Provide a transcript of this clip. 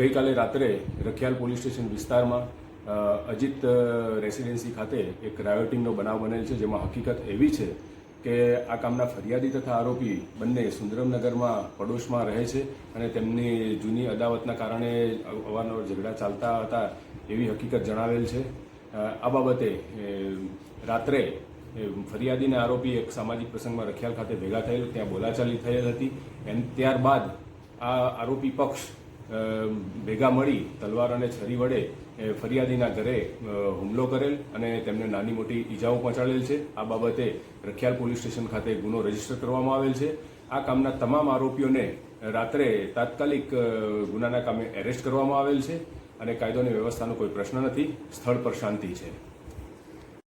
ગઈકાલે રાત્રે Rakhial police station વિસ્તારમાં અજીત રેસિડેન્સી ખાતે એક રાયોટિંગનો બનાવ બનેલ છે, જેમાં હકીકત એવી છે કે આ કામના ફરિયાદી તથા આરોપી બંને સુંદરમનગરમાં પડોશમાં રહે છે અને તેમની જૂની અદાવતના કારણે અવારનવાર ઝઘડા ચાલતા હતા એવી હકીકત જણાવેલ છે। આ બાબતે રાત્રે ફરિયાદીના આરોપી એક સામાજિક પ્રસંગમાં રખિયાલ ખાતે ભેગા થયેલ, ત્યાં બોલાચાલી થયેલ હતી। ત્યારબાદ આ આરોપી પક્ષ ભેગા મળી તલવાર અને છરી વડે ફરિયાદીના ઘરે હુમલો કરેલ અને તેમને નાની મોટી ઈજાઓ પહોંચાડેલ છે। આ બાબતે રખિયાલ પોલીસ સ્ટેશન ખાતે ગુનો રજીસ્ટર કરવામાં આવેલ છે। આ કામના તમામ આરોપીઓને રાત્રે તાત્કાલિક ગુનાના કામે એરેસ્ટ કરવામાં આવેલ છે અને કાયદો અને વ્યવસ્થાનો કોઈ પ્રશ્ન નથી, સ્થળ પર શાંતિ છે।